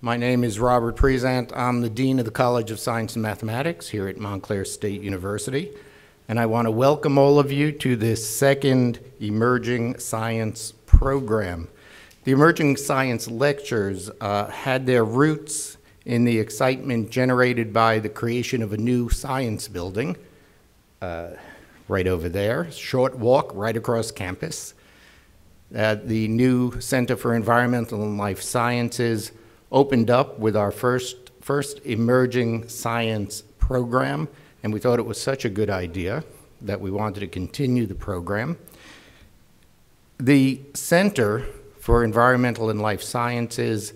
My name is Robert Prezant. I'm the Dean of the College of Science and Mathematics here at Montclair State University. And I want to welcome all of you to this second Emerging Science program. The Emerging Science lectures had their roots in the excitement generated by the creation of a new science building right over there, short walk right across campus. The new Center for Environmental and Life Sciences opened up with our first Emerging Science program, and we thought it was such a good idea that we wanted to continue the program. The Center for Environmental and Life Sciences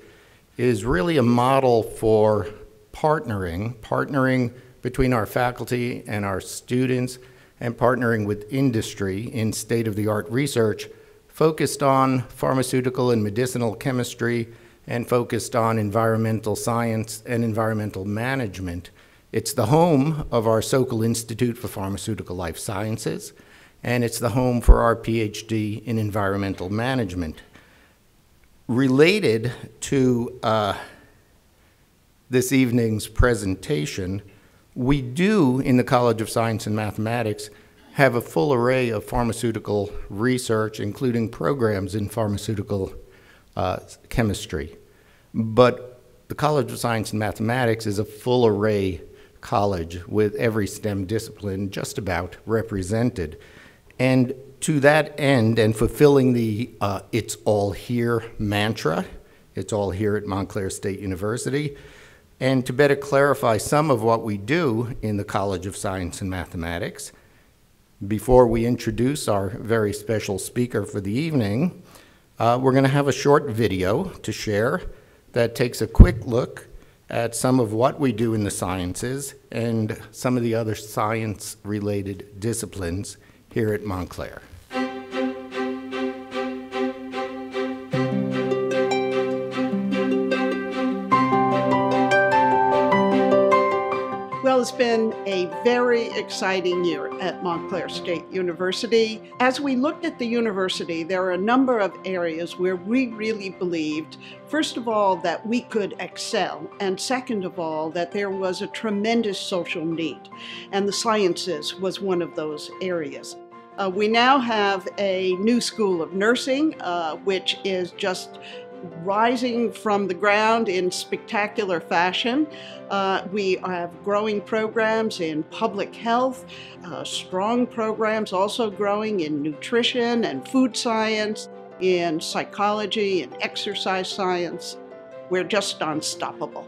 is really a model for partnering between our faculty and our students, and partnering with industry in state-of-the-art research focused on pharmaceutical and medicinal chemistry and focused on environmental science and environmental management. It's the home of our Sokol Institute for Pharmaceutical Life Sciences, and it's the home for our PhD in environmental management. Related to this evening's presentation, we do in the College of Science and Mathematics have a full array of pharmaceutical research, including programs in pharmaceutical chemistry. But the College of Science and Mathematics is a full array college with every STEM discipline just about represented. And to that end, and fulfilling the "it's all here" mantra, it's all here at Montclair State University, and to better clarify some of what we do in the College of Science and Mathematics, before we introduce our very special speaker for the evening, we're going to have a short video to share that takes a quick look at some of what we do in the sciences and some of the other science-related disciplines here at Montclair. Well, it's been a very exciting year at Montclair State University. As we looked at the university, there are a number of areas where we really believed, first of all, that we could excel, and second of all, that there was a tremendous social need, and the sciences was one of those areas. We now have a new School of Nursing, which is just rising from the ground in spectacular fashion. We have growing programs in public health, strong programs also growing in nutrition and food science, in psychology and exercise science. We're just unstoppable.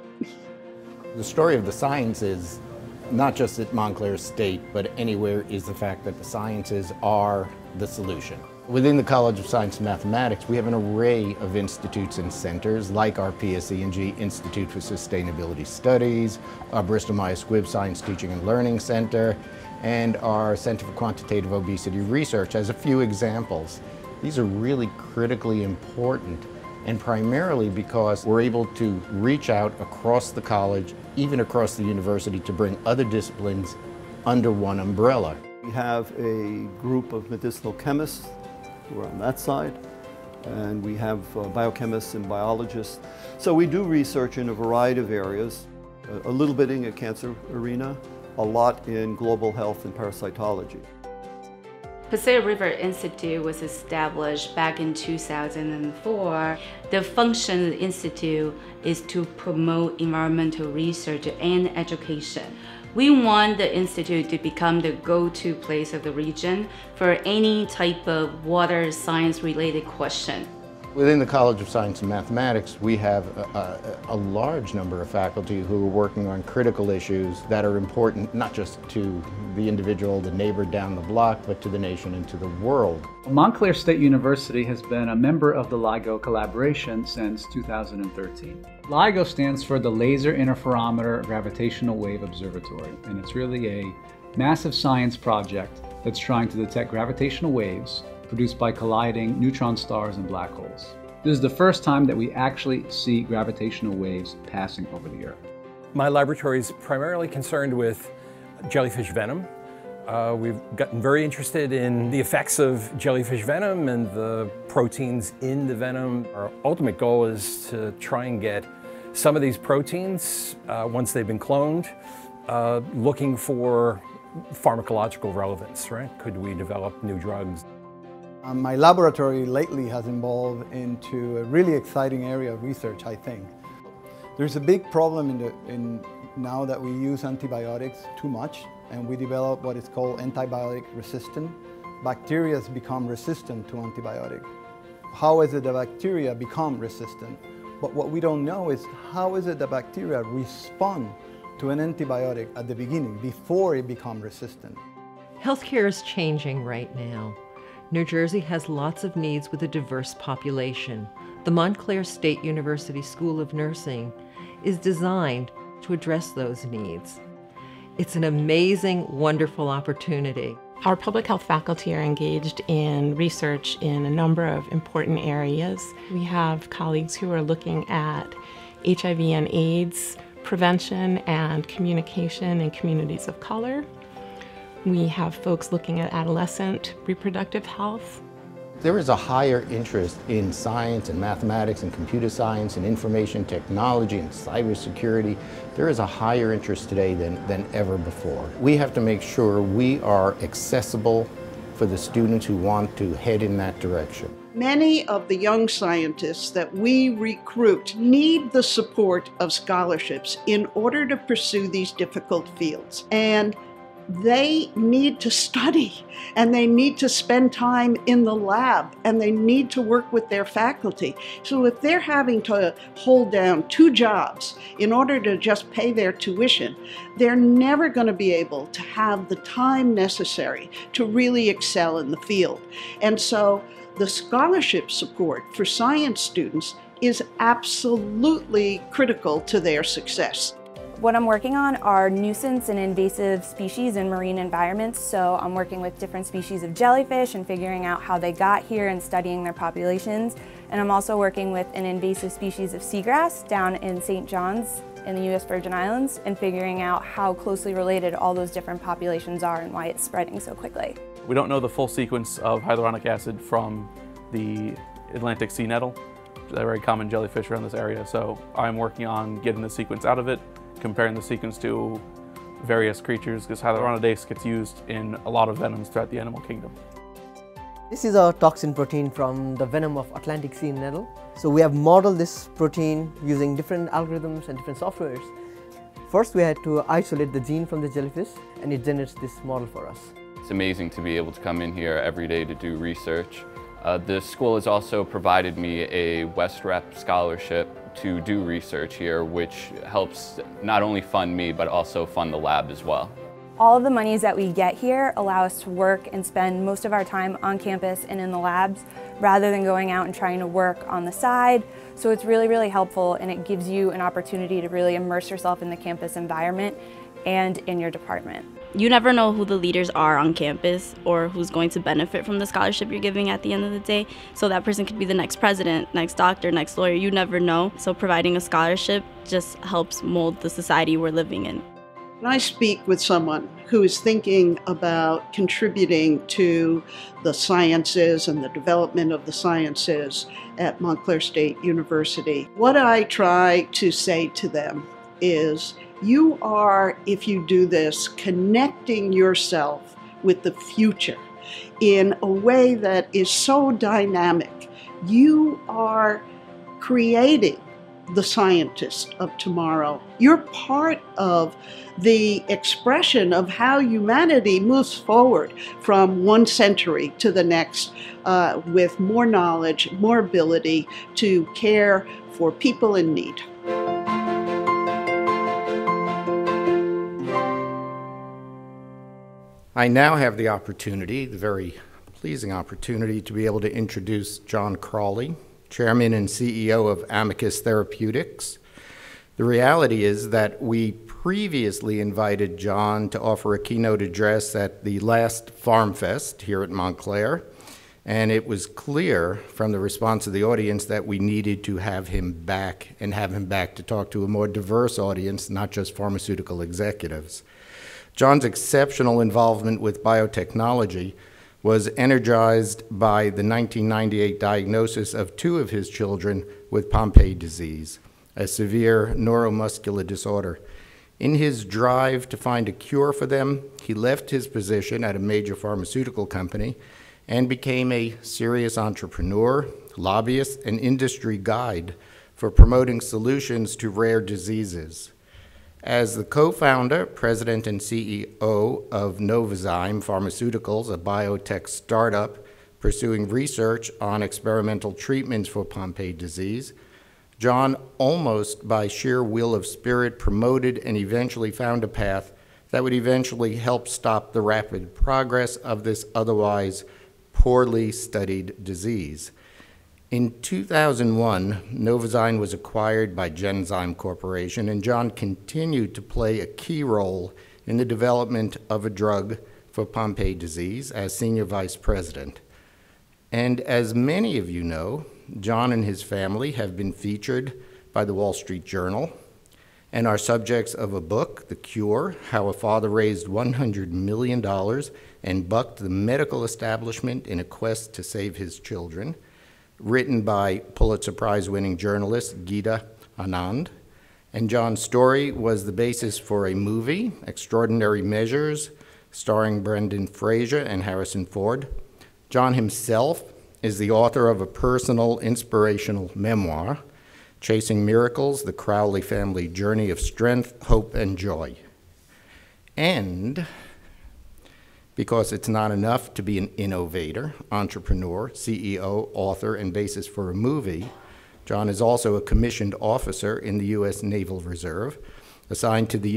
The story of the sciences, not just at Montclair State, but anywhere, is the fact that the sciences are the solution. Within the College of Science and Mathematics, we have an array of institutes and centers like our PSE&G Institute for Sustainability Studies, our Bristol-Myers Squibb Science Teaching and Learning Center, and our Center for Quantitative Obesity Research as a few examples. These are really critically important, and primarily because we're able to reach out across the college, even across the university, to bring other disciplines under one umbrella. We have a group of medicinal chemists who are on that side, and we have biochemists and biologists. So we do research in a variety of areas, a little bit in the cancer arena, a lot in global health and parasitology. Pacific River Institute was established back in 2004. The function of the Institute is to promote environmental research and education. We want the Institute to become the go-to place of the region for any type of water science-related question. Within the College of Science and Mathematics, we have a large number of faculty who are working on critical issues that are important not just to the individual, the neighbor down the block, but to the nation and to the world. Montclair State University has been a member of the LIGO collaboration since 2013. LIGO stands for the Laser Interferometer Gravitational Wave Observatory, and it's really a massive science project that's trying to detect gravitational waves produced by colliding neutron stars and black holes. This is the first time that we actually see gravitational waves passing over the Earth. My laboratory is primarily concerned with jellyfish venom. We've gotten very interested in the effects of jellyfish venom and the proteins in the venom. Our ultimate goal is to try and get some of these proteins, once they've been cloned, looking for pharmacological relevance, right? Could we develop new drugs? My laboratory lately has evolved into a really exciting area of research, I think. There's a big problem now that we use antibiotics too much, and we develop what is called antibiotic resistant. Bacteria become resistant to antibiotics. How is it that bacteria become resistant? But what we don't know is how is it that bacteria respond to an antibiotic at the beginning, before it becomes resistant. Healthcare is changing right now. New Jersey has lots of needs with a diverse population. The Montclair State University School of Nursing is designed to address those needs. It's an amazing, wonderful opportunity. Our public health faculty are engaged in research in a number of important areas. We have colleagues who are looking at HIV and AIDS prevention and communication in communities of color. We have folks looking at adolescent reproductive health. There is a higher interest in science and mathematics and computer science and information technology and cybersecurity. There is a higher interest today than ever before. We have to make sure we are accessible for the students who want to head in that direction. Many of the young scientists that we recruit need the support of scholarships in order to pursue these difficult fields. And they need to study, and they need to spend time in the lab, and they need to work with their faculty. So if they're having to hold down 2 jobs in order to just pay their tuition, they're never going to be able to have the time necessary to really excel in the field. And so the scholarship support for science students is absolutely critical to their success. What I'm working on are nuisance and invasive species in marine environments. So I'm working with different species of jellyfish and figuring out how they got here and studying their populations. And I'm also working with an invasive species of seagrass down in St. John's in the U.S. Virgin Islands and figuring out how closely related all those different populations are and why it's spreading so quickly. We don't know the full sequence of hyaluronic acid from the Atlantic sea nettle, which is a very common jellyfish around this area. So I'm working on getting the sequence out of it, comparing the sequence to various creatures, because hyaluronidase gets used in a lot of venoms throughout the animal kingdom. This is a toxin protein from the venom of Atlantic sea nettle. So we have modeled this protein using different algorithms and different softwares. First we had to isolate the gene from the jellyfish, and it generates this model for us. It's amazing to be able to come in here every day to do research. The school has also provided me a WestRep scholarship to do research here, which helps not only fund me, but also fund the lab as well. All of the monies that we get here allow us to work and spend most of our time on campus and in the labs, rather than going out and trying to work on the side. So it's really, really helpful, and it gives you an opportunity to really immerse yourself in the campus environment and in your department. You never know who the leaders are on campus or who's going to benefit from the scholarship you're giving at the end of the day. So that person could be the next president, next doctor, next lawyer, you never know. So providing a scholarship just helps mold the society we're living in. When I speak with someone who is thinking about contributing to the sciences and the development of the sciences at Montclair State University, what I try to say to them is, you are, if you do this, connecting yourself with the future in a way that is so dynamic. You are creating the scientist of tomorrow. You're part of the expression of how humanity moves forward from one century to the next with more knowledge, more ability to care for people in need. I now have the opportunity, the very pleasing opportunity, to be able to introduce John Crawley, Chairman and CEO of Amicus Therapeutics. The reality is that we previously invited John to offer a keynote address at the last Farm Fest here at Montclair, and it was clear from the response of the audience that we needed to have him back, and have him back to talk to a more diverse audience, not just pharmaceutical executives. John's exceptional involvement with biotechnology was energized by the 1998 diagnosis of 2 of his children with Pompe disease, a severe neuromuscular disorder. In his drive to find a cure for them, he left his position at a major pharmaceutical company and became a serious entrepreneur, lobbyist, and industry guide for promoting solutions to rare diseases. As the co-founder, president, and CEO of Novozyme Pharmaceuticals, a biotech startup pursuing research on experimental treatments for Pompe disease, John, almost by sheer will of spirit, promoted and eventually found a path that would eventually help stop the rapid progress of this otherwise poorly studied disease. In 2001, Novozyme was acquired by Genzyme Corporation, and John continued to play a key role in the development of a drug for Pompe disease as senior vice president. And as many of you know, John and his family have been featured by the Wall Street Journal and are subjects of a book, The Cure: How a Father Raised $100 Million and Bucked the Medical Establishment in a Quest to Save His Children, written by Pulitzer Prize-winning journalist Geeta Anand. And John's story was the basis for a movie, Extraordinary Measures, starring Brendan Fraser and Harrison Ford. John himself is the author of a personal, inspirational memoir, Chasing Miracles, The Crowley Family Journey of Strength, Hope, and Joy. And because it's not enough to be an innovator, entrepreneur, CEO, author, and basis for a movie, John is also a commissioned officer in the U.S. Naval Reserve, assigned to the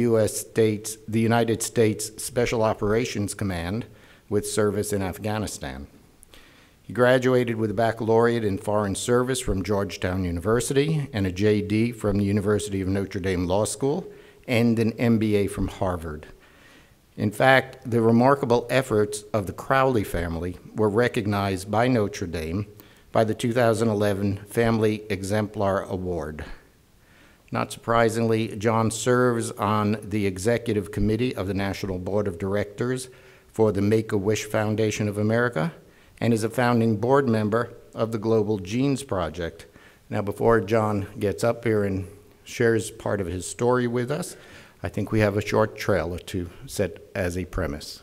United States Special Operations Command with service in Afghanistan. He graduated with a baccalaureate in foreign service from Georgetown University and a JD from the University of Notre Dame Law School and an MBA from Harvard. In fact, the remarkable efforts of the Crowley family were recognized by Notre Dame by the 2011 Family Exemplar Award. Not surprisingly, John serves on the executive committee of the National Board of Directors for the Make-A-Wish Foundation of America and is a founding board member of the Global Genes Project. Now, before John gets up here and shares part of his story with us, I think we have a short trailer to set as a premise.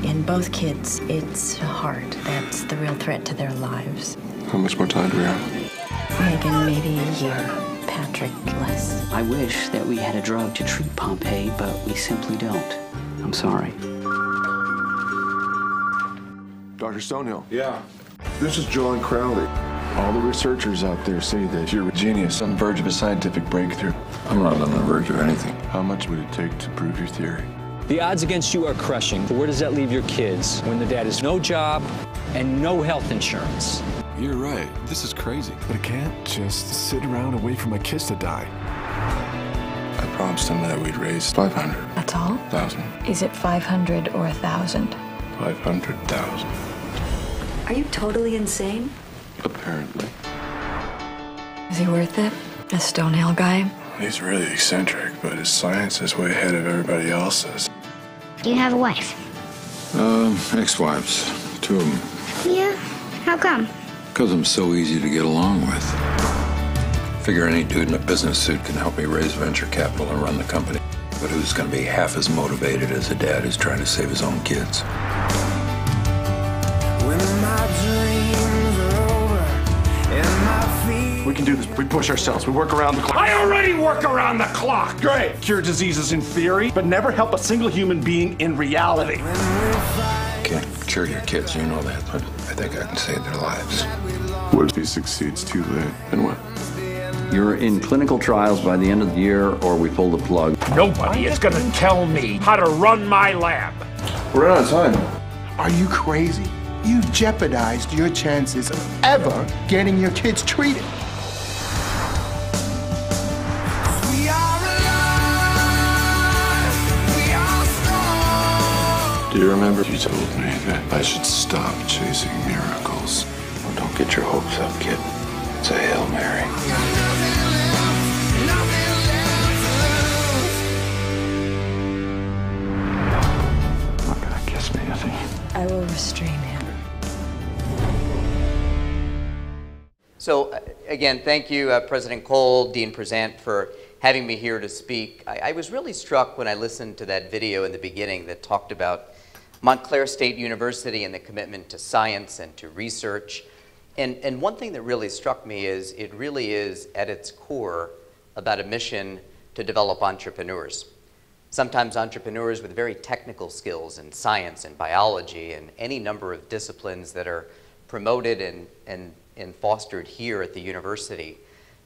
In both kids, it's a heart that's the real threat to their lives. How much more time do we have? Megan, maybe a year. Patrick, less. I wish that we had a drug to treat Pompe, but we simply don't. I'm sorry. Dr. Stonehill. Yeah. This is John Crowley. All the researchers out there say that you're a genius on the verge of a scientific breakthrough. I'm not on the verge of anything. How much would it take to prove your theory? The odds against you are crushing. But where does that leave your kids when the dad has no job and no health insurance? You're right. This is crazy. But I can't just sit around and wait for my kids to die. I promised him that we'd raise 500. That's all? 1,000. Is it 500 or 1,000? 500,000. Are you totally insane? Apparently. Is he worth it? A Stonehill guy? He's really eccentric, but his science is way ahead of everybody else's. Do you have a wife? Ex-wives. 2 of them. Yeah? How come? Because I'm so easy to get along with. Figure any dude in a business suit can help me raise venture capital and run the company. But who's going to be half as motivated as a dad who's trying to save his own kids? When my dreams are over and my feet... We can do this. We push ourselves. We work around the clock. I already work around the clock! Great! Cure diseases in theory, but never help a single human being in reality. Can't cure your kids, you know that, but I think I can save their lives. What if he succeeds too late? Then what? You're in clinical trials by the end of the year, or we pull the plug. Nobody is gonna tell me how to run my lab. We're out of time. Are you crazy? You jeopardized your chances of ever getting your kids treated. Do you remember you told me that I should stop chasing miracles? Well, don't get your hopes up, kid. It's a Hail Mary. I will restrain him. So again, thank you, President Cole, Dean Prezant, for having me here to speak. I was really struck when I listened to that video in the beginning that talked about Montclair State University and the commitment to science and to research. And one thing that really struck me is it really is at its core about a mission to develop entrepreneurs. Sometimes entrepreneurs with very technical skills in science and biology and any number of disciplines that are promoted and fostered here at the university.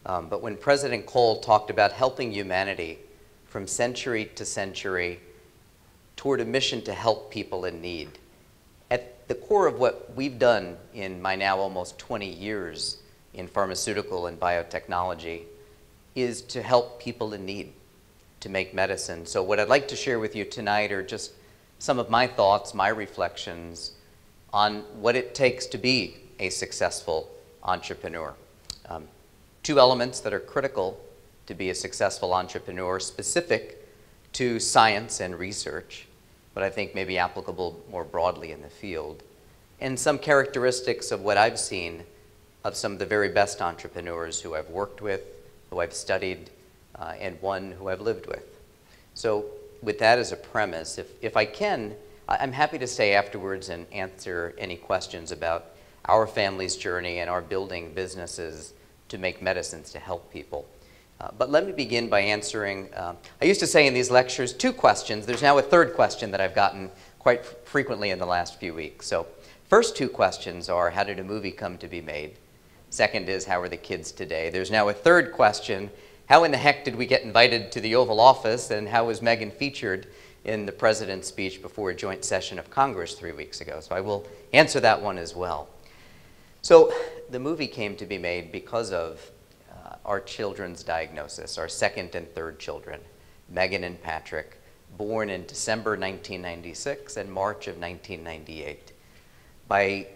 But when President Cole talked about helping humanity from century to century toward a mission to help people in need, at the core of what we've done in my now almost 20 years in pharmaceutical and biotechnology is to help people in need, to make medicine. So what I'd like to share with you tonight are just some of my thoughts, my reflections on what it takes to be a successful entrepreneur. Two elements that are critical to be a successful entrepreneur, specific to science and research, but I think may be applicable more broadly in the field, and some characteristics of what I've seen of some of the very best entrepreneurs who I've worked with, who I've studied, and one who I've lived with. So with that as a premise, if I can, I'm happy to stay afterwards and answer any questions about our family's journey and our building businesses to make medicines to help people. But let me begin by answering, I used to say in these lectures, 2 questions. There's now a 3rd question that I've gotten quite frequently in the last few weeks. So first 2 questions are, how did a movie come to be made? Second is, how are the kids today? There's now a 3rd question, how in the heck did we get invited to the Oval Office, and how was Meghan featured in the President's speech before a joint session of Congress 3 weeks ago? So I will answer that one as well. So the movie came to be made because of our children's diagnosis, our 2nd and 3rd children, Meghan and Patrick, born in December 1996 and March of 1998. By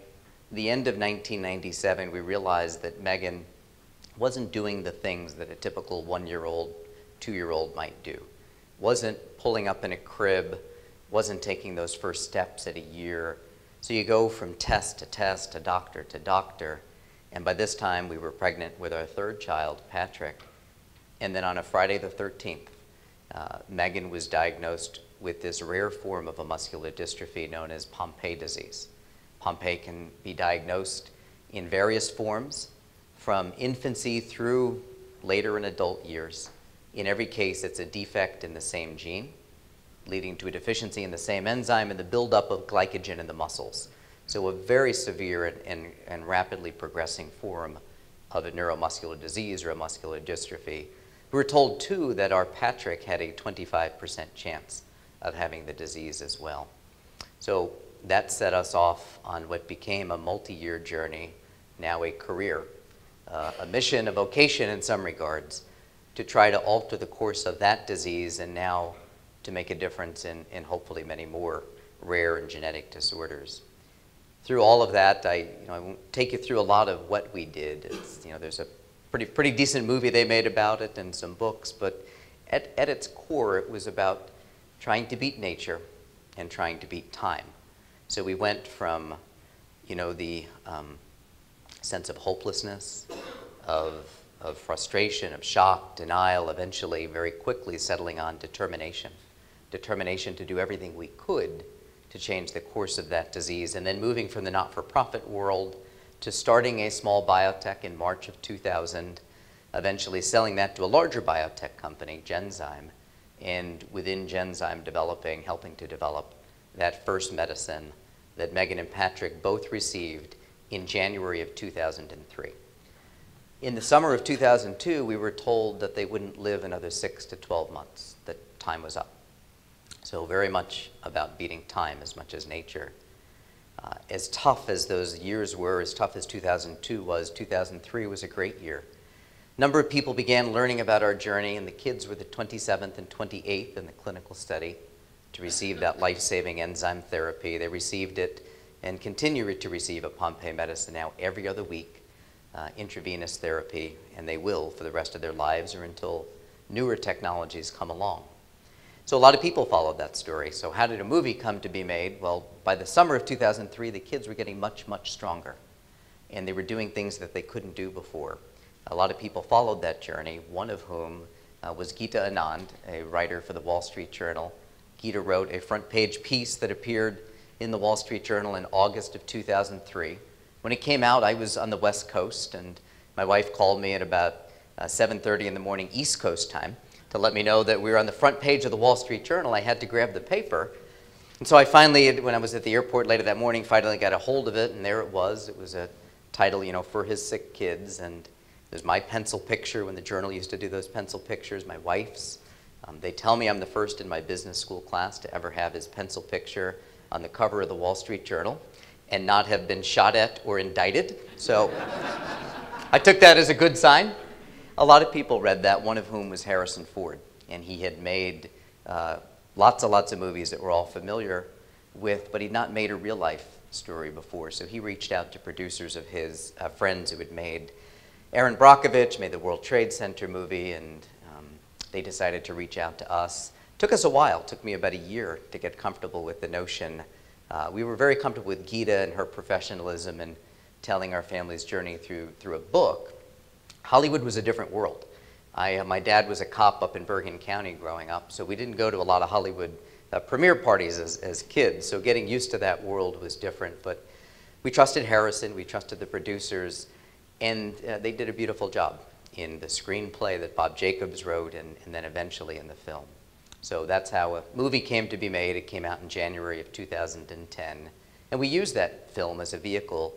the end of 1997, we realized that Meghan wasn't doing the things that a typical 1-year-old, 2-year-old might do. Wasn't pulling up in a crib, wasn't taking those first steps at a year. So you go from test to test, to doctor, and by this time we were pregnant with our 3rd child, Patrick. And then on a Friday the 13th, Meghan was diagnosed with this rare form of a muscular dystrophy known as Pompe disease. Pompe can be diagnosed in various forms, from infancy through later in adult years. In every case, it's a defect in the same gene, leading to a deficiency in the same enzyme and the buildup of glycogen in the muscles. So a very severe and rapidly progressing form of a neuromuscular disease or a muscular dystrophy. We were told, too, that our Patrick had a 25% chance of having the disease as well. So that set us off on what became a multi-year journey, now a career, a mission, a vocation in some regards, to try to alter the course of that disease and now to make a difference in hopefully many more rare and genetic disorders. Through all of that, I won't take you through a lot of what we did. There's a pretty decent movie they made about it and some books, but at its core, it was about trying to beat nature and trying to beat time. So we went from, the sense of hopelessness, of frustration, of shock, denial, eventually very quickly settling on determination. Determination to do everything we could to change the course of that disease, and then moving from the not-for-profit world to starting a small biotech in March of 2000, eventually selling that to a larger biotech company, Genzyme, and within Genzyme helping to develop that first medicine that Meghan and Patrick both received in January of 2003. In the summer of 2002, we were told that they wouldn't live another 6 to 12 months, that time was up. So very much about beating time as much as nature. As tough as those years were, as tough as 2002 was, 2003 was a great year. A number of people began learning about our journey, and the kids were the 27th and 28th in the clinical study to receive that life-saving enzyme therapy. They received it and continue to receive a Pompe medicine now every other week, intravenous therapy, and they will for the rest of their lives or until newer technologies come along. So a lot of people followed that story. So how did a movie come to be made? Well, by the summer of 2003, the kids were getting much, much stronger. And they were doing things that they couldn't do before. A lot of people followed that journey, one of whom was Geeta Anand, a writer for the Wall Street Journal. Geeta wrote a front page piece that appeared in the Wall Street Journal in August of 2003. When it came out, I was on the West Coast, and my wife called me at about 7:30 in the morning East Coast time to let me know that we were on the front page of the Wall Street Journal. I had to grab the paper. And so I finally, when I was at the airport later that morning, finally got a hold of it, and there it was. It was a title, you know, For His Sick Kids, and there's my pencil picture when the Journal used to do those pencil pictures, my wife's. They tell me I'm the first in my business school class to ever have his pencil picture on the cover of the Wall Street Journal and not have been shot at or indicted. So I took that as a good sign. A lot of people read that, one of whom was Harrison Ford, and he had made lots of movies that we're all familiar with, but he'd not made a real-life story before. So he reached out to producers of his, friends who had made Aaron Brockovich, made the World Trade Center movie, and they decided to reach out to us. Took us a while. Took me about a year to get comfortable with the notion. We were very comfortable with Geeta and her professionalism and telling our family's journey through a book. Hollywood was a different world. My dad was a cop up in Bergen County growing up, so we didn't go to a lot of Hollywood premiere parties as kids, so getting used to that world was different. But we trusted Harrison, we trusted the producers, and they did a beautiful job in the screenplay that Bob Jacobs wrote and then eventually in the film. So that's how a movie came to be made. It came out in January of 2010. And we used that film as a vehicle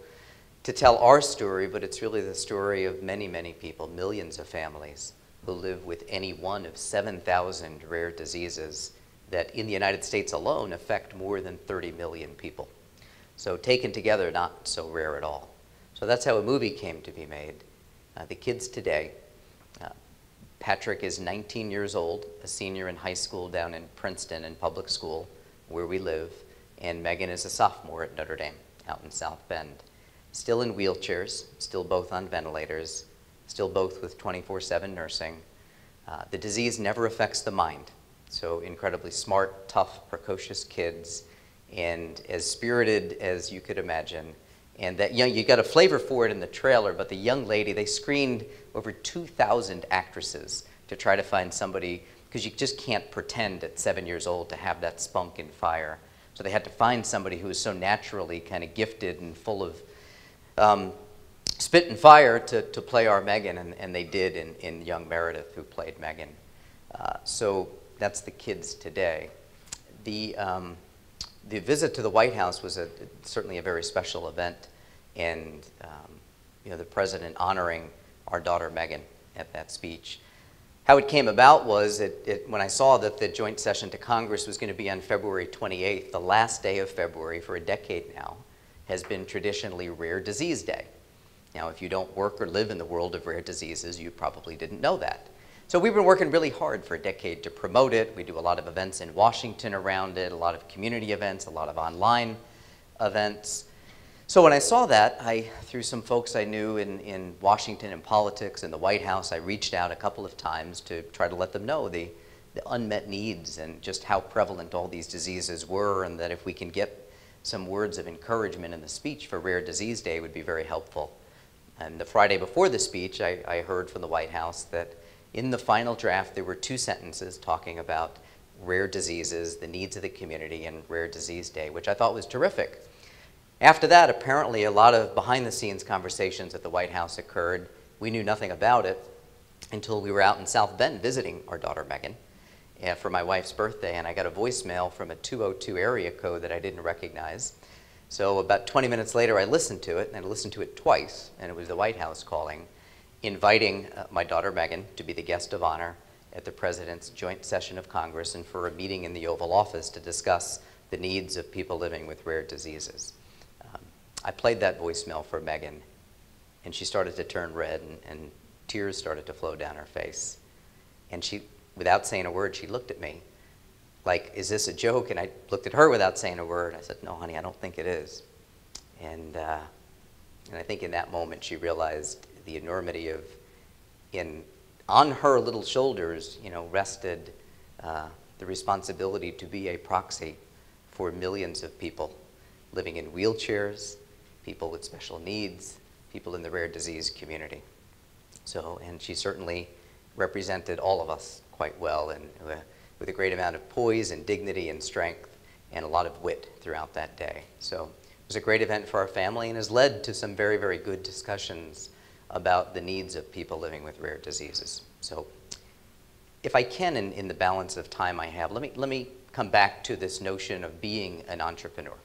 to tell our story, but it's really the story of many, many people, millions of families who live with any one of 7,000 rare diseases that in the United States alone affect more than 30 million people. So taken together, not so rare at all. So that's how a movie came to be made. The kids today, Patrick is 19 years old, a senior in high school down in Princeton in public school, where we live, and Megan is a sophomore at Notre Dame out in South Bend. Still in wheelchairs, still both on ventilators, still both with 24/7 nursing. The disease never affects the mind, so incredibly smart, tough, precocious kids, and as spirited as you could imagine. And that, you got a flavor for it in the trailer, but the young lady, they screened over 2,000 actresses to try to find somebody, because you just can't pretend at 7 years old to have that spunk and fire. So they had to find somebody who was so naturally kind of gifted and full of spit and fire to play our Megan, and they did in young Meredith, who played Megan. So that's the kids today. The visit to the White House was certainly a very special event, and the president honoring our daughter Megan at that speech. How it came about was when I saw that the joint session to Congress was going to be on February 28th, the last day of February for a decade now, has been traditionally Rare Disease Day. Now, if you don't work or live in the world of rare diseases, you probably didn't know that. So we've been working really hard for a decade to promote it. We do a lot of events in Washington around it, a lot of community events, a lot of online events. So when I saw that, through some folks I knew in Washington in politics, in the White House, I reached out a couple of times to try to let them know the unmet needs and just how prevalent all these diseases were, and that if we can get some words of encouragement in the speech for Rare Disease Day, it would be very helpful. And the Friday before the speech, I heard from the White House that in the final draft, there were 2 sentences talking about rare diseases, the needs of the community, and Rare Disease Day, which I thought was terrific. After that, apparently a lot of behind-the-scenes conversations at the White House occurred. We knew nothing about it until we were out in South Bend visiting our daughter Megan for my wife's birthday, and I got a voicemail from a 202 area code that I didn't recognize. So about 20 minutes later, I listened to it, and I listened to it twice, and it was the White House calling, inviting my daughter Megan to be the guest of honor at the President's joint session of Congress and for a meeting in the Oval Office to discuss the needs of people living with rare diseases. I played that voicemail for Megan, and she started to turn red, and tears started to flow down her face. And she, without saying a word, she looked at me like, is this a joke? And I looked at her without saying a word. I said, no, honey, I don't think it is. And I think in that moment she realized the enormity of, on her little shoulders, rested the responsibility to be a proxy for millions of people living in wheelchairs, people with special needs, people in the rare disease community. So, and she certainly represented all of us quite well, and with a great amount of poise and dignity and strength and a lot of wit throughout that day. So it was a great event for our family and has led to some very, very good discussions about the needs of people living with rare diseases. So if I can, in the balance of time I have, let me come back to this notion of being an entrepreneur,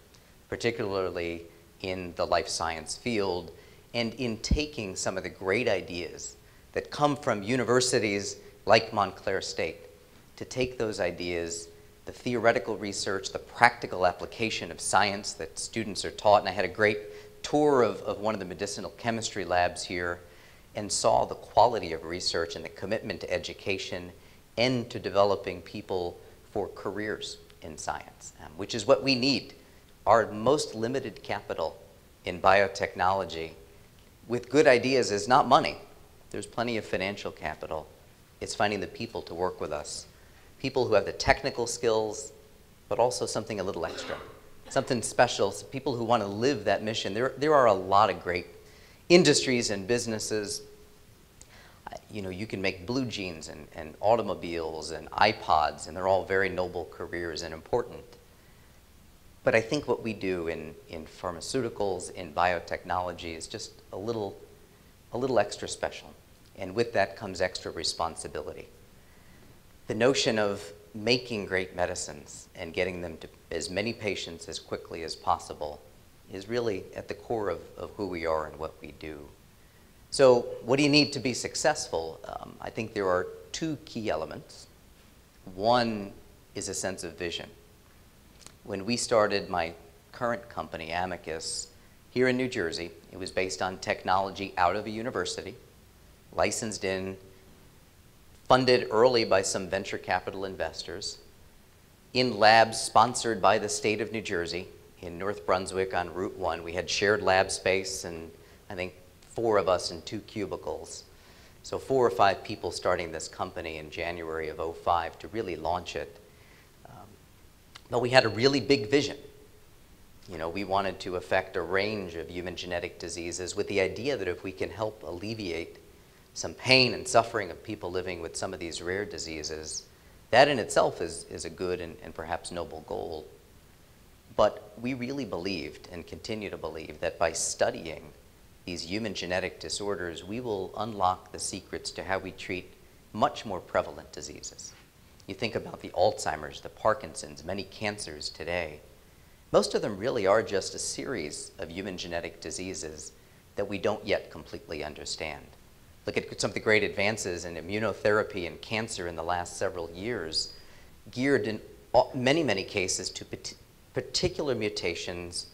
particularly in the life science field, and in taking some of the great ideas that come from universities like Montclair State, to take those ideas, the theoretical research, the practical application of science that students are taught. And I had a great tour of one of the medicinal chemistry labs here and saw the quality of research and the commitment to education and to developing people for careers in science, which is what we need. Our most limited capital in biotechnology with good ideas is not money. There's plenty of financial capital. It's finding the people to work with us. People who have the technical skills, but also something a little extra, something special, people who want to live that mission. There are a lot of great industries and businesses. You know, you can make blue jeans and automobiles and iPods, and they're all very noble careers and important. But I think what we do in pharmaceuticals, in biotechnology, is just a little extra special. And with that comes extra responsibility. The notion of making great medicines and getting them to as many patients as quickly as possible is really at the core of who we are and what we do. So what do you need to be successful? I think there are two key elements. One is a sense of vision. When we started my current company, Amicus, here in New Jersey, it was based on technology out of a university, licensed in, funded early by some venture capital investors, in labs sponsored by the state of New Jersey in North Brunswick on Route 1. We had shared lab space, and I think 4 of us in 2 cubicles. So 4 or 5 people starting this company in January of '05 to really launch it. But we had a really big vision. You know, we wanted to affect a range of human genetic diseases with the idea that if we can help alleviate some pain and suffering of people living with some of these rare diseases, that in itself is a good and perhaps noble goal. But we really believed and continue to believe that by studying these human genetic disorders, we will unlock the secrets to how we treat much more prevalent diseases. You think about the Alzheimer's, the Parkinson's, many cancers today. Most of them really are just a series of human genetic diseases that we don't yet completely understand. Look at some of the great advances in immunotherapy and cancer in the last several years, geared in many, many cases to particular mutations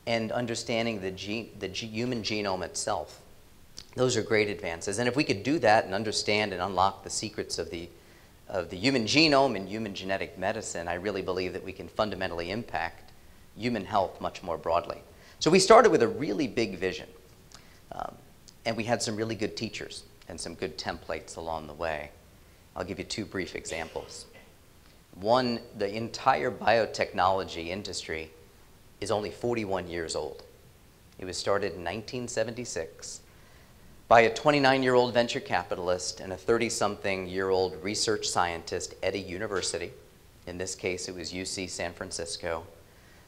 and understanding the human genome itself. Those are great advances. And if we could do that and understand and unlock the secrets of the human genome and human genetic medicine, I really believe that we can fundamentally impact human health much more broadly. So we started with a really big vision. And we had some really good teachers and some good templates along the way. I'll give you 2 brief examples. One, the entire biotechnology industry is only 41 years old. It was started in 1976 by a 29-year-old venture capitalist and a 30-something-year-old research scientist at a university. In this case, it was UC San Francisco.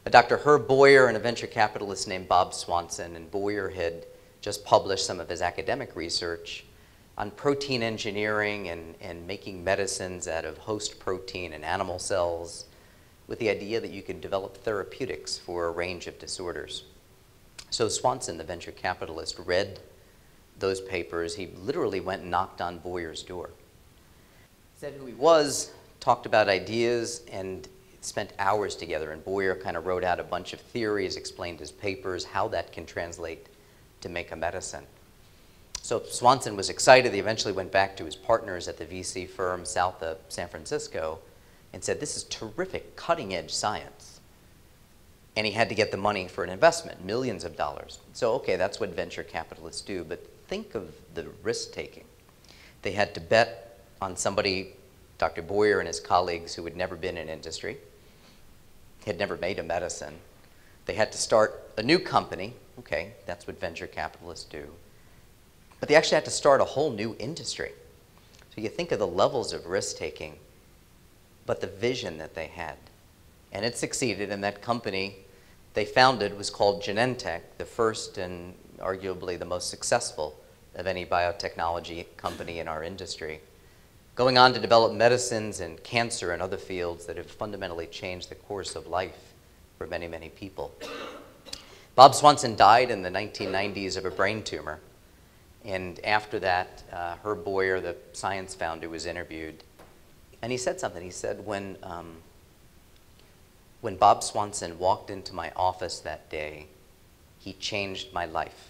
Dr. Herb Boyer and a venture capitalist named Bob Swanson. And Boyer had just published some of his academic research on protein engineering and making medicines out of host protein and animal cells with the idea that you could develop therapeutics for a range of disorders. So Swanson, the venture capitalist, read those papers. He literally went and knocked on Boyer's door, said who he was, talked about ideas, and spent hours together. And Boyer kind of wrote out a bunch of theories, explained his papers, how that can translate to make a medicine. So Swanson was excited. He eventually went back to his partners at the VC firm south of San Francisco and said, this is terrific, cutting-edge science. And he had to get the money for an investment, millions of dollars. So, okay, that's what venture capitalists do, but think of the risk-taking. They had to bet on somebody Dr. Boyer and his colleagues, who had never been in industry, had never made a medicine, they had to start a new company. Okay, that's what venture capitalists do. But they actually had to start a whole new industry. So you think of the levels of risk-taking, but the vision that they had. And it succeeded, and that company they founded was called Genentech, the first and arguably the most successful of any biotechnology company in our industry, going on to develop medicines and cancer and other fields that have fundamentally changed the course of life for many, many people. Bob Swanson died in the 1990s of a brain tumor. And after that, Herb Boyer, the science founder, was interviewed. And he said something. He said, when Bob Swanson walked into my office that day, he changed my life.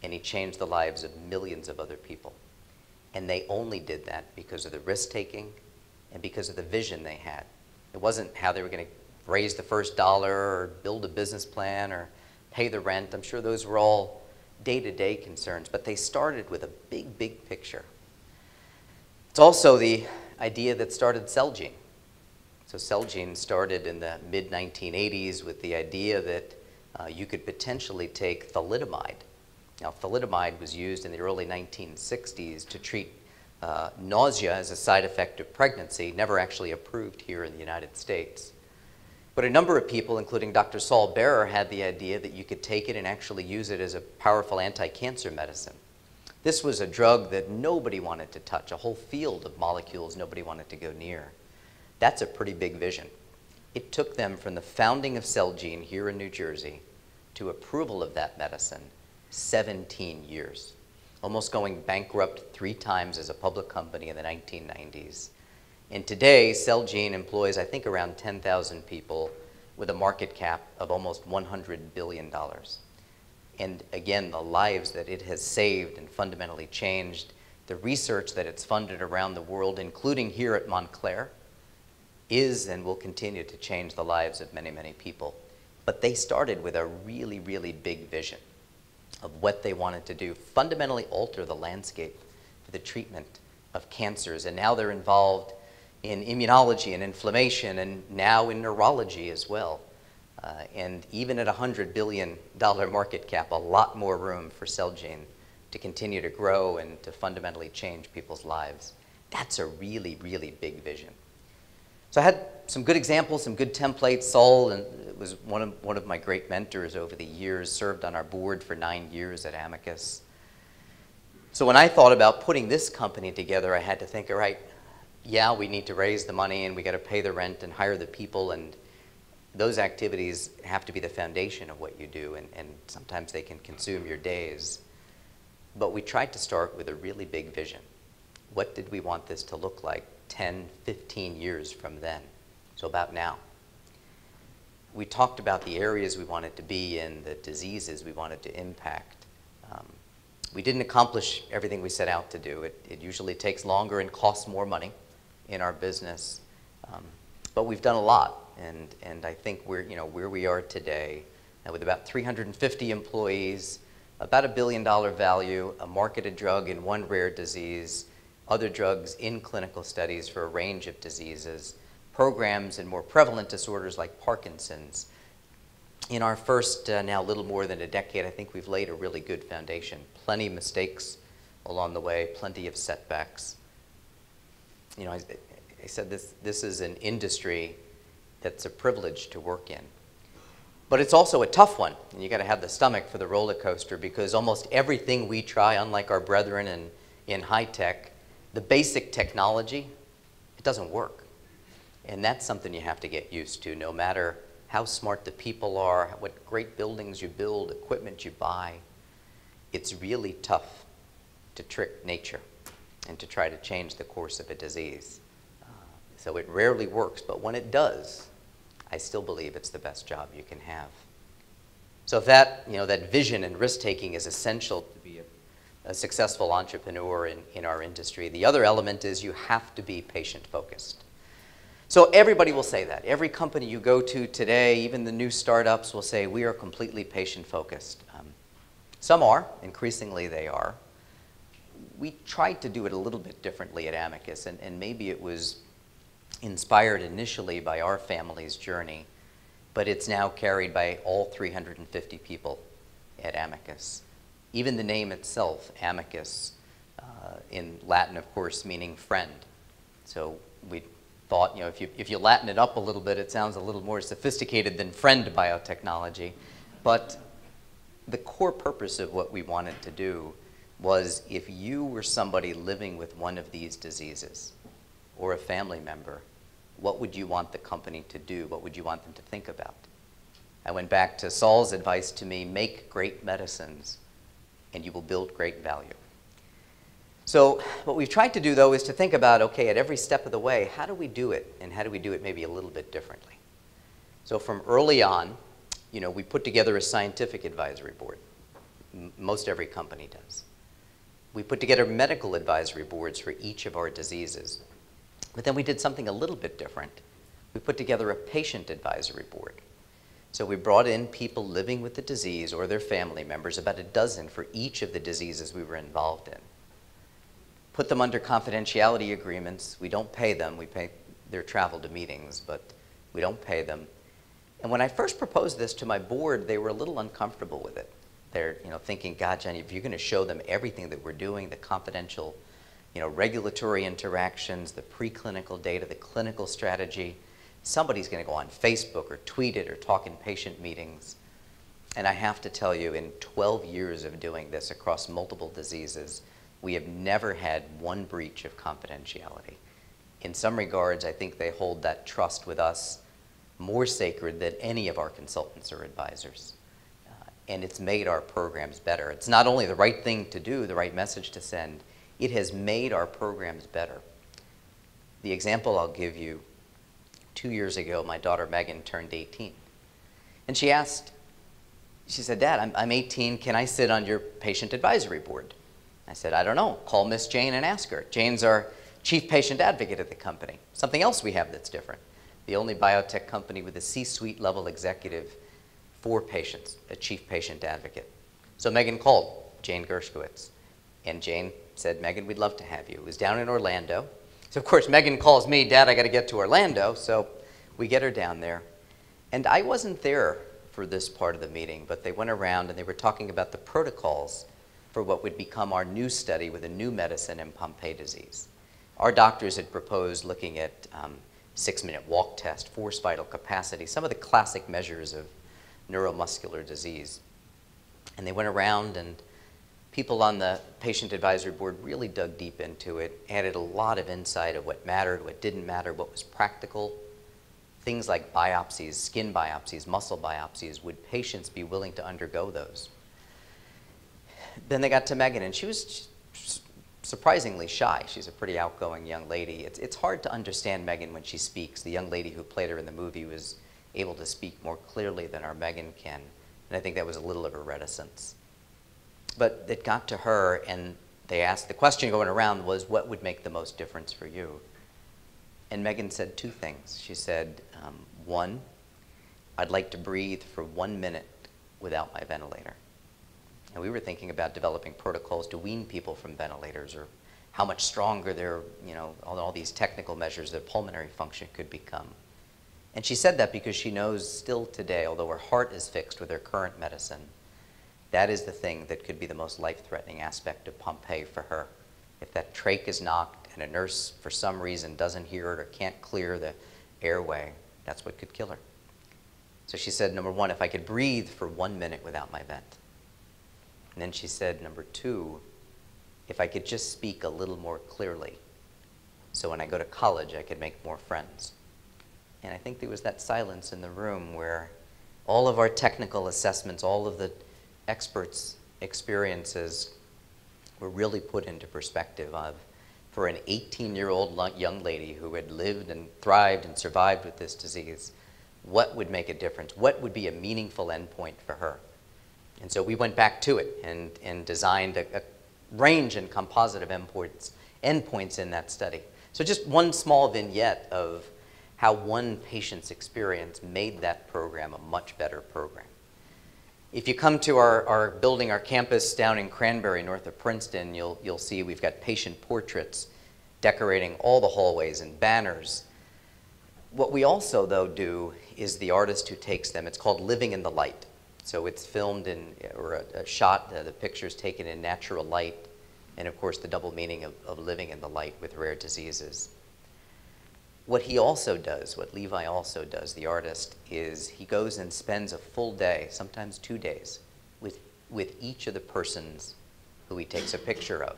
And he changed the lives of millions of other people. And they only did that because of the risk-taking and because of the vision they had. It wasn't how they were going to raise the first dollar or build a business plan or pay the rent. I'm sure those were all day-to-day concerns, but they started with a big, big picture. It's also the idea that started Celgene. So Celgene started in the mid-1980s with the idea that you could potentially take thalidomide. Now, thalidomide was used in the early 1960s to treat nausea as a side effect of pregnancy, never actually approved here in the United States. But a number of people, including Dr. Saul Bearer, had the idea that you could take it and actually use it as a powerful anti-cancer medicine. This was a drug that nobody wanted to touch, a whole field of molecules nobody wanted to go near. That's a pretty big vision. It took them from the founding of Celgene here in New Jersey to approval of that medicine 17 years, almost going bankrupt 3 times as a public company in the 1990s. And today, Celgene employs, I think, around 10,000 people with a market cap of almost $100 billion. And again, the lives that it has saved and fundamentally changed, the research that it's funded around the world, including here at Montclair, is and will continue to change the lives of many, many people. But they started with a really, really big vision of what they wanted to do, fundamentally alter the landscape for the treatment of cancers. And now they're involved in immunology and inflammation, and now in neurology as well. And even at a $100 billion market cap, a lot more room for Celgene to continue to grow and to fundamentally change people's lives. That's a really, really big vision. So I had some good examples, some good templates. Saul was one of my great mentors over the years, served on our board for 9 years at Amicus. So when I thought about putting this company together, I had to think, all right, yeah, we need to raise the money and we got to pay the rent and hire the people, and those activities have to be the foundation of what you do, and sometimes they can consume your days. But we tried to start with a really big vision. What did we want this to look like 10, 15 years from then? So about now. We talked about the areas we wanted to be in, the diseases we wanted to impact. We didn't accomplish everything we set out to do. It usually takes longer and costs more money in our business. But we've done a lot, and I think we're, where we are today, with about 350 employees, about $1 billion value, a marketed drug in 1 rare disease, other drugs in clinical studies for a range of diseases, programs in more prevalent disorders like Parkinson's. In our first now little more than a decade, I think we've laid a really good foundation. Plenty of mistakes along the way, plenty of setbacks. I said this is an industry that's a privilege to work in. But it's also a tough one, and you got to have the stomach for the roller coaster, because almost everything we try, unlike our brethren in high tech, the basic technology, it doesn't work. And that's something you have to get used to, no matter how smart the people are, what great buildings you build, equipment you buy. It's really tough to trick nature and to try to change the course of a disease. So it rarely works, but when it does, I still believe it's the best job you can have. So if that, that vision and risk-taking is essential to be a successful entrepreneur in our industry, the other element is you have to be patient-focused. So everybody will say that. Every company you go to today, even the new startups, will say, we are completely patient-focused. Some are. Increasingly, they are. we tried to do it a little bit differently at Amicus, and maybe it was inspired initially by our family's journey, but it's now carried by all 350 people at Amicus. Even the name itself, Amicus, in Latin, of course, meaning friend. So we thought, if you Latin it up a little bit, it sounds a little more sophisticated than friend biotechnology. But the core purpose of what we wanted to do was, if you were somebody living with one of these diseases or a family member, what would you want the company to do? What would you want them to think about? I went back to Saul's advice to me: make great medicines and you will build great value. So what we've tried to do, though, is to think about, okay, at every step of the way, how do we do it, and how do we do it maybe a little bit differently? So from early on, we put together a scientific advisory board. Most every company does. We put together medical advisory boards for each of our diseases. But then we did something a little bit different. We put together a patient advisory board. So we brought in people living with the disease or their family members, about a dozen for each of the diseases we were involved in. Put them under confidentiality agreements. We don't pay them. We pay their travel to meetings, but we don't pay them. And when I first proposed this to my board, they were a little uncomfortable with it. They're thinking, God, Jenny, if you're going to show them everything that we're doing, the confidential regulatory interactions, the preclinical data, the clinical strategy, somebody's going to go on Facebook or tweet it or talk in patient meetings. And I have to tell you, in 12 years of doing this across multiple diseases, we have never had one breach of confidentiality. In some regards, I think they hold that trust with us more sacred than any of our consultants or advisors. And it's made our programs better. It's not only the right thing to do, the right message to send, it has made our programs better. The example I'll give you, 2 years ago, my daughter Megan turned 18. And she said, Dad, I'm 18, can I sit on your patient advisory board? I said, I don't know, call Miss Jane and ask her. Jane's our chief patient advocate at the company. Something else we have that's different. The only biotech company with a C-suite level executive for patients, a chief patient advocate. So Megan called Jane Gershkowitz, and Jane said, Megan, we'd love to have you. It was down in Orlando. So of course Megan calls me, Dad, I got to get to Orlando. So we get her down there. And I wasn't there for this part of the meeting, but they went around and they were talking about the protocols for what would become our new study with a new medicine in Pompe disease. Our doctors had proposed looking at 6-minute walk test, forced vital capacity, some of the classic measures of neuromuscular disease. And they went around, and people on the patient advisory board really dug deep into it, added a lot of insight of what mattered, what didn't matter, what was practical. Things like biopsies, skin biopsies, muscle biopsies. Would patients be willing to undergo those? Then they got to Megan, and she was surprisingly shy. She's a pretty outgoing young lady. It's hard to understand Megan when she speaks. The young lady who played her in the movie was able to speak more clearly than our Megan can, and I think that was a little of a reticence. But it got to her, and they asked, the question going around was, what would make the most difference for you? And Megan said 2 things. She said, 1, I'd like to breathe for 1 minute without my ventilator. And we were thinking about developing protocols to wean people from ventilators, or how much stronger their, all these technical measures of pulmonary function could become. And she said that because she knows still today, although her heart is fixed with her current medicine, that is the thing that could be the most life-threatening aspect of Pompe for her. If that trach is knocked and a nurse, for some reason, doesn't hear it or can't clear the airway, that's what could kill her. So she said, number 1, if I could breathe for 1 minute without my vent. And then she said, number 2, if I could just speak a little more clearly, so when I go to college, I could make more friends. And I think there was that silence in the room where all of our technical assessments, all of the experts' experiences were really put into perspective of, for an 18-year-old young lady who had lived and thrived and survived with this disease, what would make a difference? What would be a meaningful endpoint for her? And so we went back to it and designed a range and composite of endpoints in that study. So just one small vignette of how one patient's experience made that program a much better program. If you come to our building, our campus down in Cranberry, north of Princeton, you'll see we've got patient portraits decorating all the hallways and banners. What we also, though, do is the artist who takes them. It's called Living in the Light. So it's filmed or a shot, the picture's taken in natural light, and of course the double meaning of living in the light with rare diseases. What he also does, what Levi also does, the artist, is he goes and spends a full day, sometimes 2 days, with each of the persons who he takes a picture of.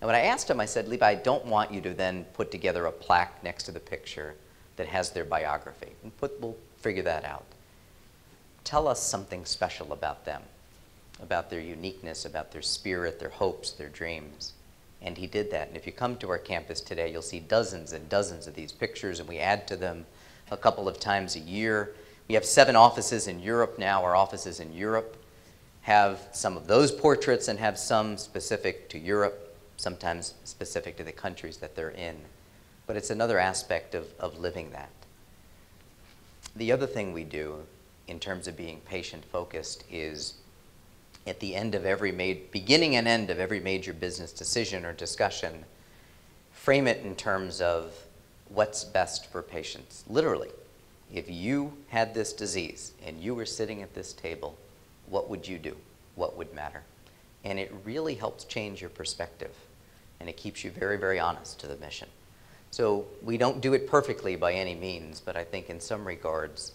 And when I asked him, I said, Levi, I don't want you to then put together a plaque next to the picture that has their biography. And we'll figure that out. Tell us something special about them, about their uniqueness, about their spirit, their hopes, their dreams. And he did that. And if you come to our campus today, you'll see dozens and dozens of these pictures, and we add to them a couple of times a year. We have 7 offices in Europe now. Our offices in Europe have some of those portraits and have some specific to Europe, sometimes specific to the countries that they're in. But it's another aspect of living that. The other thing we do in terms of being patient-focused is at the end of beginning and end of every major business decision or discussion, frame it in terms of what's best for patients. Literally, if you had this disease and you were sitting at this table, what would you do? What would matter? And it really helps change your perspective, and it keeps you very, very honest to the mission. So we don't do it perfectly by any means, but I think in some regards,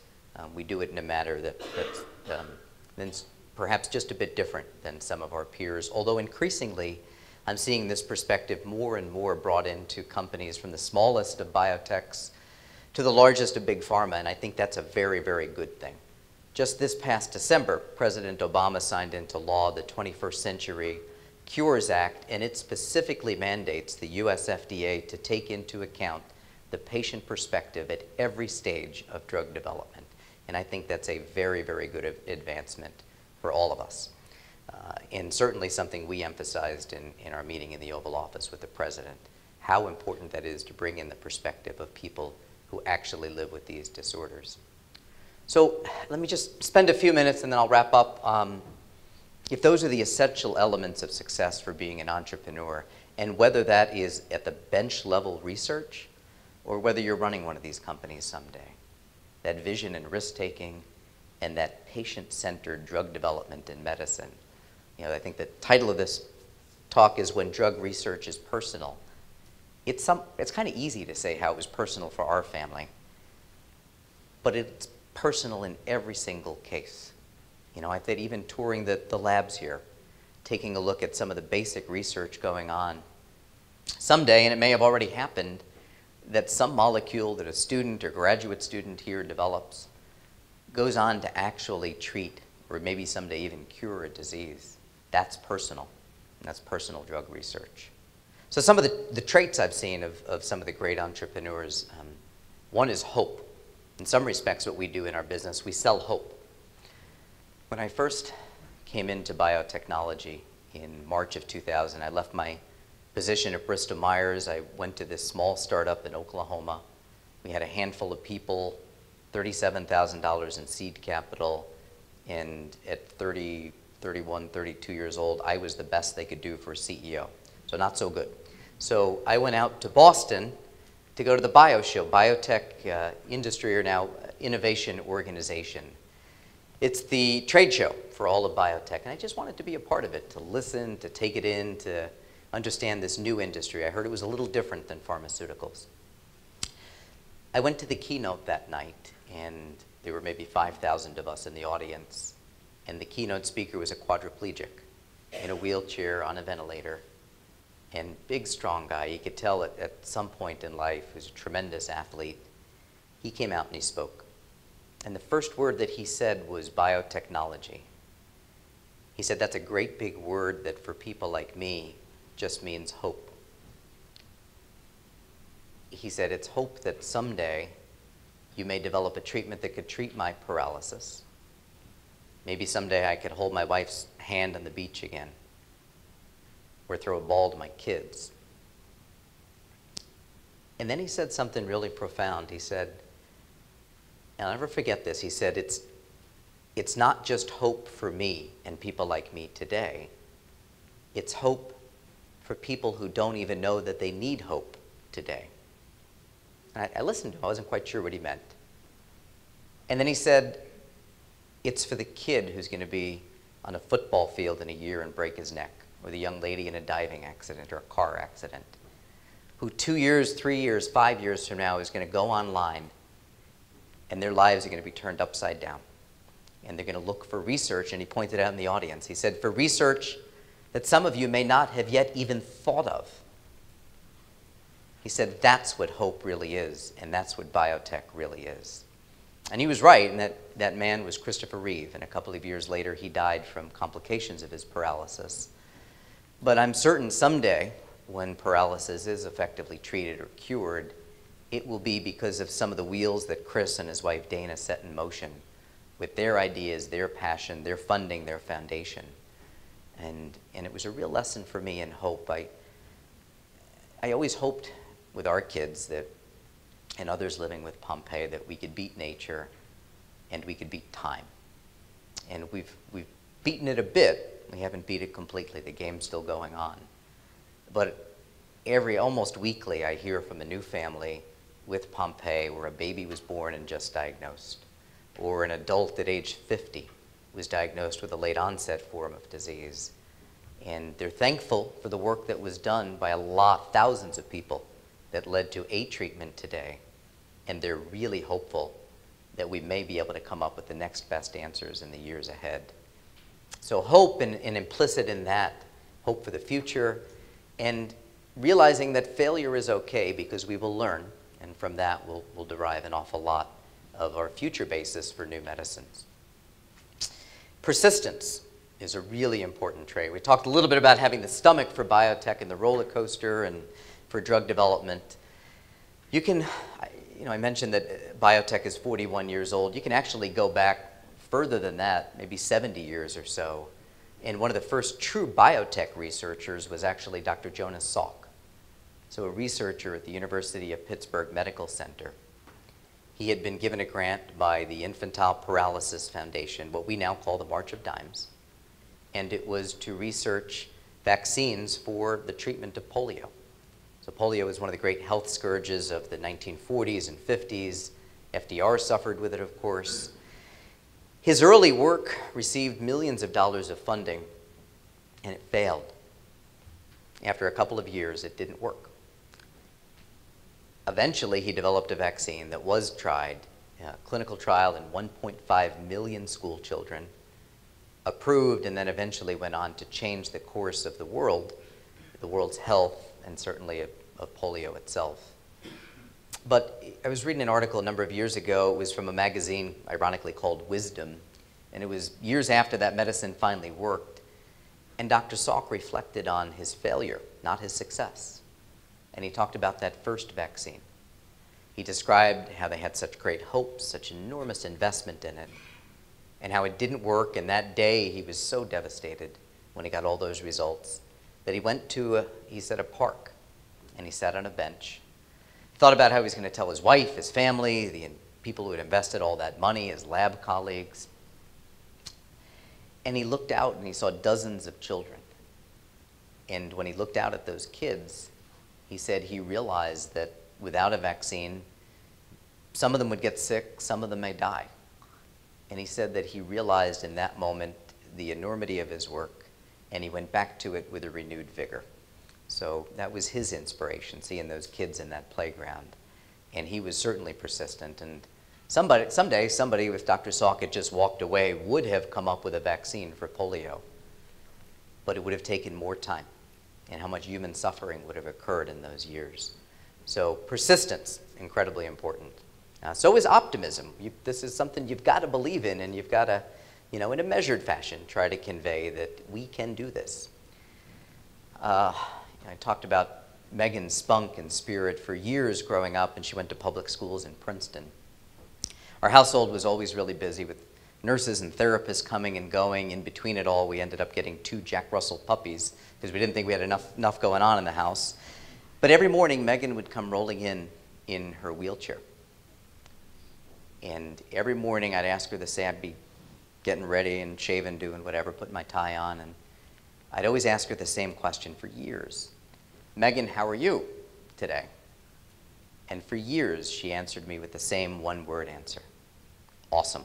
we do it in a manner that's perhaps just a bit different than some of our peers, although increasingly I'm seeing this perspective more and more brought into companies from the smallest of biotechs to the largest of big pharma, and I think that's a very, very good thing. Just this past December, President Obama signed into law the 21st Century Cures Act, and it specifically mandates the US FDA to take into account the patient perspective at every stage of drug development. And I think that's a very, very good advancement for all of us. And certainly something we emphasized in our meeting in the Oval Office with the President, how important that is to bring in the perspective of people who actually live with these disorders. So let me just spend a few minutes and then I'll wrap up. If those are the essential elements of success for being an entrepreneur, and whether that is at the bench level research or whether you're running one of these companies someday, that vision and risk-taking and that patient-centered drug development in medicine. You know, I think the title of this talk is When Drug Research is Personal. It's kind of easy to say how it was personal for our family, but it's personal in every single case. You know, I think even touring the labs here, taking a look at some of the basic research going on. Someday, and it may have already happened, that some molecule that a student or graduate student here develops goes on to actually treat, or maybe someday even cure a disease. That's personal, and that's personal drug research. So some of the traits I've seen of some of the great entrepreneurs, one is hope. In some respects, what we do in our business, we sell hope. When I first came into biotechnology in March of 2000, I left my position at Bristol Myers. I went to this small startup in Oklahoma. We had a handful of people, $37,000 in seed capital, and at 30, 31, 32 years old, I was the best they could do for a CEO. So not so good. So I went out to Boston to go to the Bio Show, Biotech Industry, or now Innovation Organization. It's the trade show for all of biotech, and I just wanted to be a part of it, to listen, to take it in, to understand this new industry. I heard it was a little different than pharmaceuticals. I went to the keynote that night, and there were maybe 5,000 of us in the audience, and the keynote speaker was a quadriplegic in a wheelchair on a ventilator, and big, strong guy. You could tell at some point in life he was a tremendous athlete. He came out and he spoke, and the first word that he said was biotechnology. He said, that's a great big word that for people like me just means hope. He said, it's hope that someday you may develop a treatment that could treat my paralysis. Maybe someday I could hold my wife's hand on the beach again, or throw a ball to my kids. And then he said something really profound. He said, and I'll never forget this, he said, it's not just hope for me and people like me today. It's hope for people who don't even know that they need hope today. And I listened to him. I wasn't quite sure what he meant. And then he said, it's for the kid who's going to be on a football field in a year and break his neck, or the young lady in a diving accident or a car accident, who 2 years, 3 years, 5 years from now is going to go online and their lives are going to be turned upside down. And they're going to look for research, and he pointed out in the audience, he said, for research that some of you may not have yet even thought of. He said, that's what hope really is, and that's what biotech really is. And he was right, and that man was Christopher Reeve, and a couple of years later he died from complications of his paralysis. But I'm certain someday, when paralysis is effectively treated or cured, it will be because of some of the wheels that Chris and his wife Dana set in motion with their ideas, their passion, their funding, their foundation. And it was a real lesson for me in hope. I always hoped with our kids that, and others living with Pompe, that we could beat nature and we could beat time. And we've beaten it a bit. We haven't beat it completely. The game's still going on. But almost weekly, I hear from a new family with Pompe where a baby was born and just diagnosed, or an adult at age 50 was diagnosed with a late onset form of disease. And they're thankful for the work that was done by thousands of people that led to a treatment today. And they're really hopeful that we may be able to come up with the next best answers in the years ahead. So hope, and implicit in that, hope for the future, and realizing that failure is okay because we will learn, and from that we'll derive an awful lot of our future basis for new medicines. Persistence is a really important trait. We talked a little bit about having the stomach for biotech and the roller coaster and for drug development. You can, I mentioned that biotech is 41 years old. You can actually go back further than that, maybe 70 years or so. And one of the first true biotech researchers was actually Dr. Jonas Salk, so a researcher at the University of Pittsburgh Medical Center. He had been given a grant by the Infantile Paralysis Foundation, what we now call the March of Dimes, and it was to research vaccines for the treatment of polio. So polio was one of the great health scourges of the 1940s and 50s. FDR suffered with it, of course. His early work received millions of dollars of funding, and it failed. After a couple of years, it didn't work. Eventually, he developed a vaccine that was tried, a clinical trial in 1.5 million school children, approved, and then eventually went on to change the course of the world's health, and certainly of polio itself. But I was reading an article a number of years ago. It was from a magazine, ironically called Wisdom, and it was years after that medicine finally worked. And Dr. Salk reflected on his failure, not his success. And he talked about that first vaccine. He described how they had such great hopes, such enormous investment in it, and how it didn't work. And that day, he was so devastated when he got all those results that he went to, he said, a park, and he sat on a bench. He thought about how he was going to tell his wife, his family, the people who had invested all that money, his lab colleagues. And he looked out and he saw dozens of children. And when he looked out at those kids, he said he realized that without a vaccine, some of them would get sick, some of them may die. And he said that he realized in that moment the enormity of his work, and he went back to it with a renewed vigor. So that was his inspiration, seeing those kids in that playground. And he was certainly persistent. And someday, somebody, if Dr. Salk had just walked away, would have come up with a vaccine for polio. But it would have taken more time, and how much human suffering would have occurred in those years. So persistence, incredibly important. So is optimism. This is something you've got to believe in, and you've got to, in a measured fashion, try to convey that we can do this. I talked about Megan's spunk and spirit for years growing up, and she went to public schools in Princeton. Our household was always really busy with nurses and therapists coming and going. In between it all, we ended up getting 2 Jack Russell puppies because we didn't think we had enough going on in the house. But every morning, Megan would come rolling in her wheelchair. And every morning, I'd ask her to say, I'd be getting ready and shaving, doing whatever, putting my tie on, and I'd always ask her the same question for years. Megan, how are you today? And for years, she answered me with the same one-word answer. Awesome.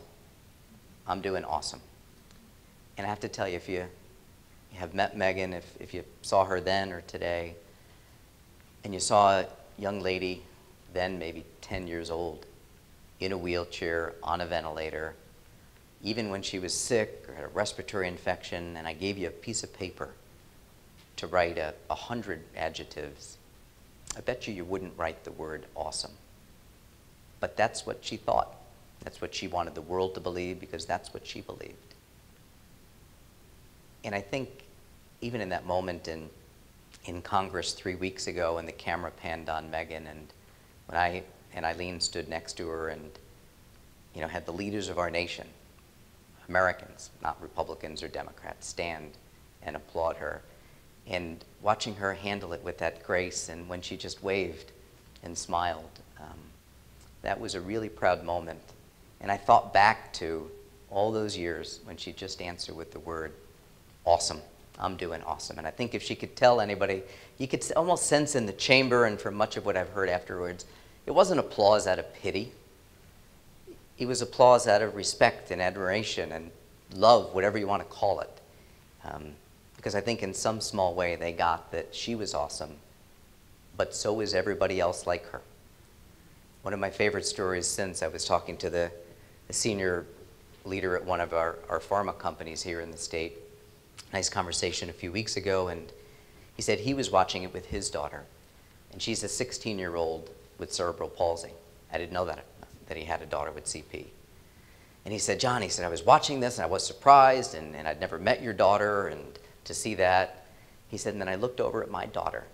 I'm doing awesome. And I have to tell you, if you have met Megan, if you saw her then or today, and you saw a young lady, then maybe 10 years old, in a wheelchair, on a ventilator, even when she was sick or had a respiratory infection, and I gave you a piece of paper to write 100 adjectives, I bet you wouldn't write the word awesome. But that's what she thought. That's what she wanted the world to believe, because that's what she believed. And I think even in that moment in Congress 3 weeks ago, when the camera panned on Megan, and when I and Eileen stood next to her and had the leaders of our nation, Americans, not Republicans or Democrats, stand and applaud her. And watching her handle it with that grace, and when she just waved and smiled, that was a really proud moment. And I thought back to all those years when she just answered with the word, awesome. I'm doing awesome. And I think if she could tell anybody, you could almost sense in the chamber, and from much of what I've heard afterwards, it wasn't applause out of pity. It was applause out of respect and admiration and love, whatever you want to call it. Because I think in some small way they got that she was awesome, but so was everybody else like her. One of my favorite stories since, I was talking to the senior leader at one of our pharma companies here in the state. Nice conversation a few weeks ago, and he said he was watching it with his daughter, and she's a 16-year-old with cerebral palsy. I didn't know that he had a daughter with CP. And he said, John, he said, I was watching this and I was surprised, and I'd never met your daughter, and to see that. He said, and then I looked over at my daughter,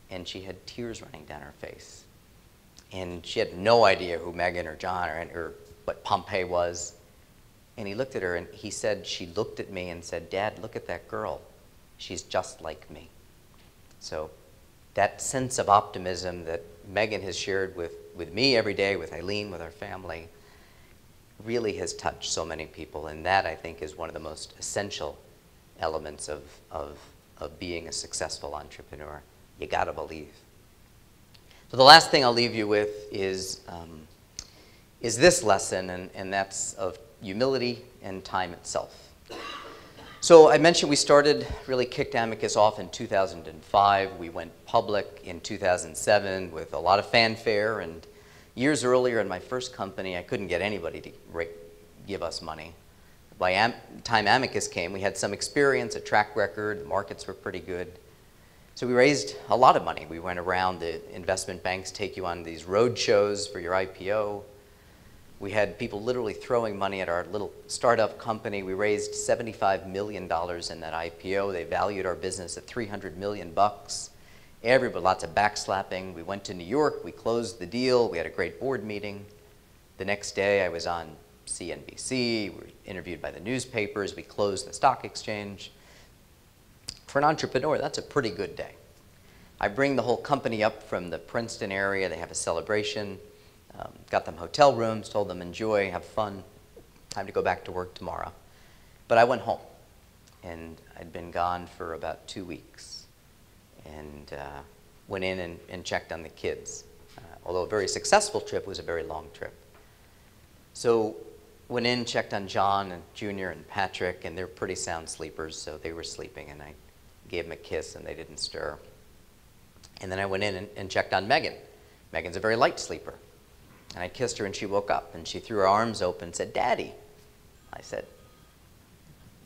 and she had tears running down her face. And she had no idea who Megan or John or what Pompeii was. And he looked at her, and he said, she looked at me and said, Dad, look at that girl. She's just like me. So that sense of optimism that Megan has shared with me every day, with Eileen, with our family, really has touched so many people. And that, I think, is one of the most essential elements of being a successful entrepreneur. You gotta believe. So the last thing I'll leave you with is this lesson, and that's of humility and time itself. So I mentioned we really kicked Amicus off in 2005. We went public in 2007 with a lot of fanfare, and years earlier in my first company, I couldn't get anybody to give us money. By the time Amicus came, we had some experience, a track record, the markets were pretty good. So we raised a lot of money. We went around, the investment banks take you on these road shows for your IPO. We had people literally throwing money at our little startup company. We raised $75 million in that IPO. They valued our business at $300 million. Lots of backslapping. We went to New York. We closed the deal. We had a great board meeting. The next day, I was on CNBC. We were interviewed by the newspapers. We closed the stock exchange. For an entrepreneur, that's a pretty good day. I bring the whole company up from the Princeton area. They have a celebration. Got them hotel rooms, told them enjoy, have fun, time to go back to work tomorrow. But I went home, and I'd been gone for about 2 weeks, and went in and checked on the kids. Although a very successful trip, it was a very long trip. So went in, checked on John and Junior and Patrick, and they're pretty sound sleepers, so they were sleeping, and I gave them a kiss, and they didn't stir. And then I went in and checked on Megan. Megan's a very light sleeper. And I kissed her, and she woke up, and she threw her arms open and said, Daddy. I said,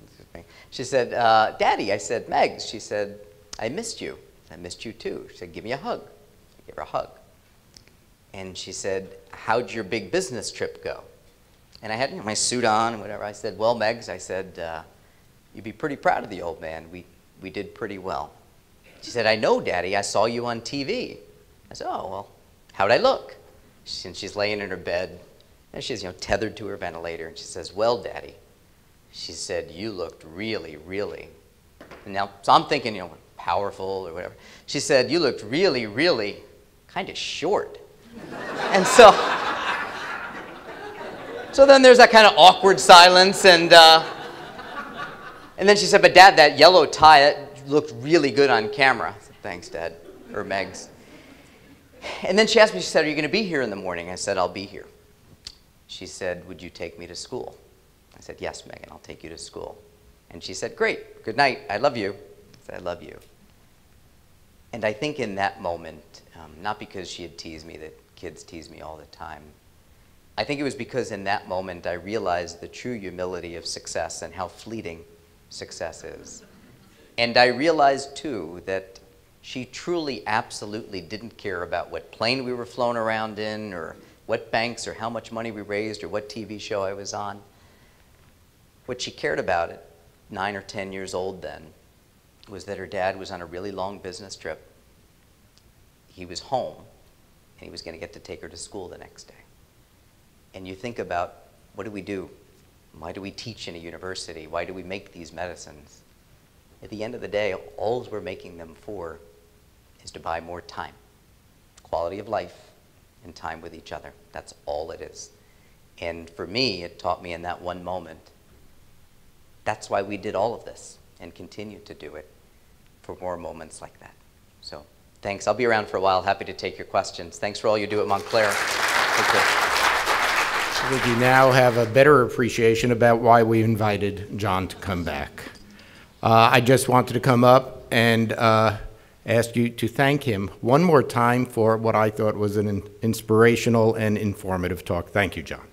excuse me. She said, Daddy. I said, Megs. She said, I missed you. I missed you too. She said, give me a hug. I gave her a hug. And she said, how'd your big business trip go? And I had my suit on and whatever. I said, well, Megs, I said, you'd be pretty proud of the old man. We did pretty well. She said, I know, Daddy. I saw you on TV. I said, oh, well, how'd I look? And she's laying in her bed, and she's tethered to her ventilator, and she says, well, Daddy, she said, you looked really, really. And now, so I'm thinking, powerful or whatever. She said, you looked really, really kind of short. And so So then there's that kind of awkward silence, and then she said, but Dad, that yellow tie, that looked really good on camera. I said, thanks, Dad, or Megs. And then she asked me, she said, are you going to be here in the morning? I said, I'll be here. She said, would you take me to school? I said, yes, Megan, I'll take you to school. And she said, great, good night, I love you. I said, I love you. And I think in that moment, not because she had teased me, that kids tease me all the time, I think it was because in that moment I realized the true humility of success and how fleeting success is. And I realized too that she truly, absolutely didn't care about what plane we were flown around in, or what banks, or how much money we raised, or what TV show I was on. What she cared about at 9 or 10 years old then was that her dad was on a really long business trip. He was home, and he was going to get to take her to school the next day. And you think about, what do we do? Why do we teach in a university? Why do we make these medicines? At the end of the day, all we're making them for is to buy more time, quality of life, and time with each other. That's all it is. And for me, it taught me in that one moment, that's why we did all of this and continue to do it, for more moments like that. So thanks. I'll be around for a while. Happy to take your questions. Thanks for all you do at Montclair. Take care. I think you now have a better appreciation about why we invited John to come back. I just wanted to come up and ask you to thank him one more time for what I thought was an inspirational and informative talk. Thank you, John.